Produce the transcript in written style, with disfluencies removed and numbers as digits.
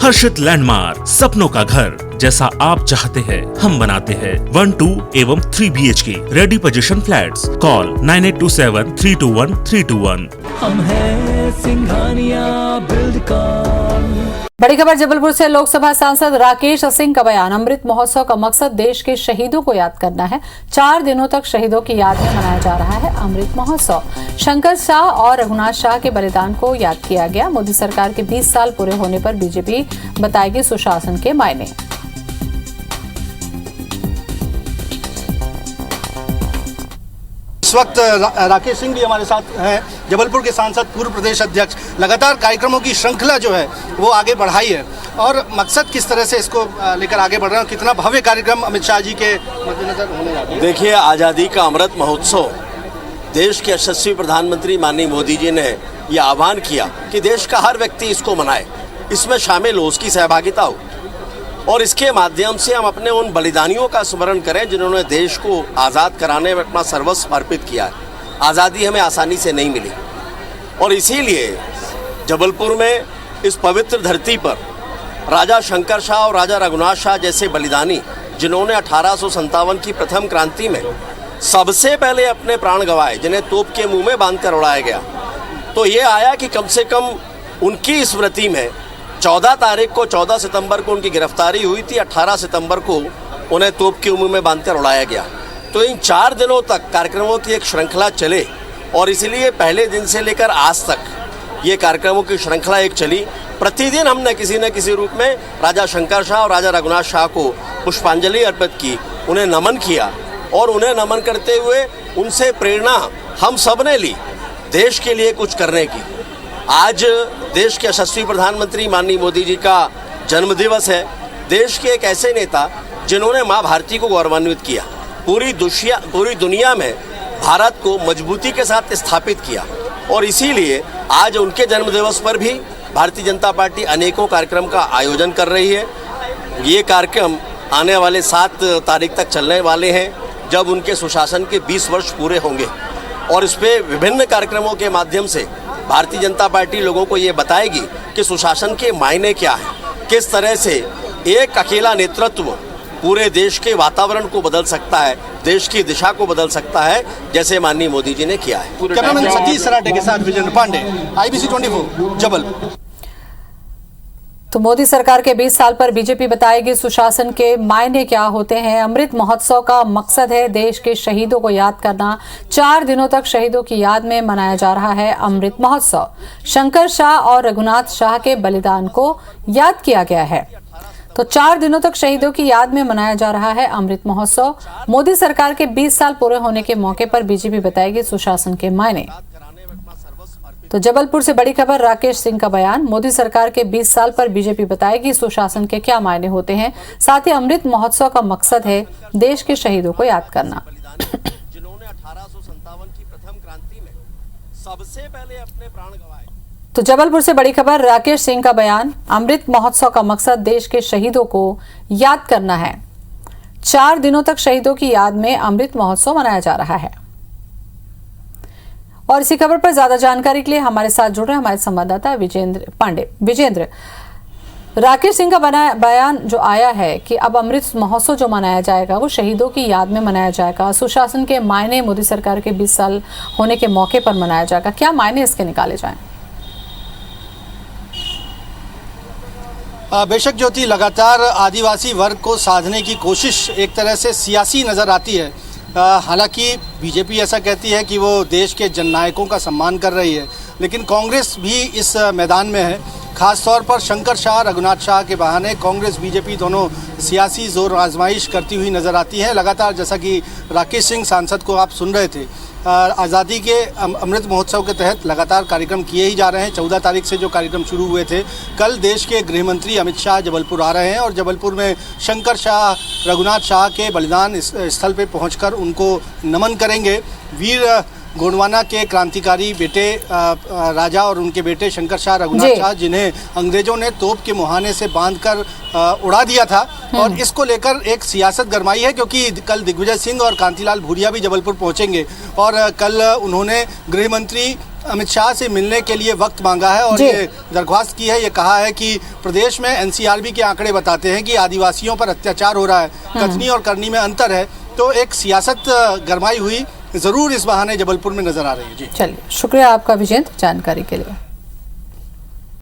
हर्षित landmark, सपनों का घर जैसा आप चाहते हैं हम बनाते हैं। 1, 2 एवं 3 BHK ready position flats. Call 9827321321। हम हैं सिंघानिया बिल्डकॉन। बड़ी खबर जबलपुर से। लोकसभा सांसद राकेश सिंह का बयान। अमृत महोत्सव का मकसद देश के शहीदों को याद करना है। 4 दिनों तक शहीदों की याद में मनाया जा रहा है अमृत महोत्सव। शंकर शाह और रघुनाथ शाह के बलिदान को याद किया गया। मोदी सरकार के 20 साल पूरे होने पर बीजेपी बताएगी सुशासन के मायने। इस वक्त राकेश सिंह भी हमारे साथ हैं, जबलपुर के सांसद, पूर्व प्रदेश अध्यक्ष। लगातार कार्यक्रमों की श्रृंखला जो है वो आगे बढ़ाई है और मकसद किस तरह से इसको लेकर आगे बढ़ रहे हैं, कितना भव्य कार्यक्रम अमित शाह जी के मद्देनजर होने जा रहा है। देखिए, आज़ादी का अमृत महोत्सव, देश के यशस्वी प्रधानमंत्री माननीय मोदी जी ने ये आह्वान किया कि देश का हर व्यक्ति इसको मनाए, इसमें शामिल हो, उसकी सहभागिता हो और इसके माध्यम से हम अपने उन बलिदानियों का स्मरण करें जिन्होंने देश को आज़ाद कराने में अपना सर्वस्व अर्पित किया है। आज़ादी हमें आसानी से नहीं मिली और इसीलिए जबलपुर में इस पवित्र धरती पर राजा शंकर शाह और राजा रघुनाथ शाह जैसे बलिदानी, जिन्होंने 1857 की प्रथम क्रांति में सबसे पहले अपने प्राण गंवाए, जिन्हें तोप के मुंह में बांधकर उड़ाया गया, तो ये आया कि कम से कम उनकी स्मृति में 14 तारीख को, 14 सितंबर को उनकी गिरफ्तारी हुई थी, 18 सितंबर को उन्हें तोप के मुंह में बांधकर उड़ाया गया। तो इन 4 दिनों तक कार्यक्रमों की एक श्रृंखला चले और इसलिए पहले दिन से लेकर आज तक ये कार्यक्रमों की श्रृंखला एक चली। प्रतिदिन हमने किसी न किसी रूप में राजा शंकर शाह और राजा रघुनाथ शाह को पुष्पांजलि अर्पित की, उन्हें नमन किया और उन्हें नमन करते हुए उनसे प्रेरणा हम सब ने ली देश के लिए कुछ करने की। आज देश के यशस्वी प्रधानमंत्री माननीय मोदी जी का जन्मदिवस है। देश के एक ऐसे नेता जिन्होंने माँ भारती को गौरवान्वित किया, पूरी दुनिया में भारत को मजबूती के साथ स्थापित किया और इसीलिए आज उनके जन्मदिवस पर भी भारतीय जनता पार्टी अनेकों कार्यक्रम का आयोजन कर रही है। ये कार्यक्रम आने वाले 7 तारीख तक चलने वाले हैं, जब उनके सुशासन के 20 वर्ष पूरे होंगे और इस पे विभिन्न कार्यक्रमों के माध्यम से भारतीय जनता पार्टी लोगों को ये बताएगी कि सुशासन के मायने क्या है, किस तरह से एक अकेला नेतृत्व पूरे देश के वातावरण को बदल सकता है, देश की दिशा को बदल सकता है, जैसे माननीय मोदी जी ने किया है। कैमरामैन सतीश सराठे के साथ विजेंद्र पांडे, IBC 24 जबलपुर। तो मोदी सरकार के 20 साल पर बीजेपी बताएगी सुशासन के मायने क्या होते हैं। अमृत महोत्सव का मकसद है देश के शहीदों को याद करना। 4 दिनों तक शहीदों की याद में मनाया जा रहा है अमृत महोत्सव। शंकर शाह और रघुनाथ शाह के बलिदान को याद किया गया है। तो 4 दिनों तक शहीदों की याद में मनाया जा रहा है अमृत महोत्सव। मोदी सरकार के 20 साल पूरे होने के मौके पर बीजेपी बताएगी सुशासन के मायने। तो जबलपुर से बड़ी खबर। राकेश सिंह का बयान। मोदी सरकार के 20 साल पर बीजेपी बताएगी सुशासन के क्या मायने होते हैं। साथ ही अमृत महोत्सव का मकसद है देश के शहीदों को याद करना। जिन्होंने 1857 की प्रथम क्रांति में सबसे पहले अपने प्राण गंवाए। तो जबलपुर से बड़ी खबर। राकेश सिंह का बयान। अमृत महोत्सव का मकसद देश के शहीदों को याद करना है। 4 दिनों तक शहीदों की याद में अमृत महोत्सव मनाया जा रहा है। और इसी खबर पर ज्यादा जानकारी के लिए हमारे साथ जुड़ रहे हमारे संवाददाता विजेंद्र पांडे। विजेंद्र, राकेश सिंह का बयान जो आया है कि अब अमृत महोत्सव जो मनाया जाएगा वो शहीदों की याद में मनाया जाएगा, सुशासन के मायने मोदी सरकार के 20 साल होने के मौके पर मनाया जाएगा, क्या मायने इसके निकाले जाएं? बेशक ज्योति, लगातार आदिवासी वर्ग को साधने की कोशिश एक तरह से सियासी नज़र आती है। हालांकि बीजेपी ऐसा कहती है कि वो देश के जननायकों का सम्मान कर रही है, लेकिन कांग्रेस भी इस मैदान में है। खास तौर पर शंकर शाह, रघुनाथ शाह के बहाने कांग्रेस बीजेपी दोनों सियासी जोर आजमाइश करती हुई नज़र आती है। लगातार जैसा कि राकेश सिंह सांसद को आप सुन रहे थे, आज़ादी के अमृत महोत्सव के तहत लगातार कार्यक्रम किए ही जा रहे हैं। 14 तारीख से जो कार्यक्रम शुरू हुए थे, कल देश के गृह मंत्री अमित शाह जबलपुर आ रहे हैं और जबलपुर में शंकर शाह, रघुनाथ शाह के बलिदान स्थल पर पहुंचकर उनको नमन करेंगे। वीर गोंडवाना के क्रांतिकारी बेटे राजा और उनके बेटे शंकर शाह, रघुनाथ शाह, जिन्हें अंग्रेजों ने तोप के मुहाने से बांधकर उड़ा दिया था, और इसको लेकर एक सियासत गरमाई है, क्योंकि कल दिग्विजय सिंह और कांतिलाल भूरिया भी जबलपुर पहुंचेंगे और कल उन्होंने गृह मंत्री अमित शाह से मिलने के लिए वक्त मांगा है और जी। ये दरख्वास्त की है। ये कहा है कि प्रदेश में एनसीआरबी के आंकड़े बताते हैं कि आदिवासियों पर अत्याचार हो रहा है, कथनी और करनी में अंतर है। तो एक सियासत गरमाई हुई ज़रूर इस बहाने जबलपुर में नजर आ रही है। जी चलिए, शुक्रिया आपका विजेंद्र जानकारी के लिए।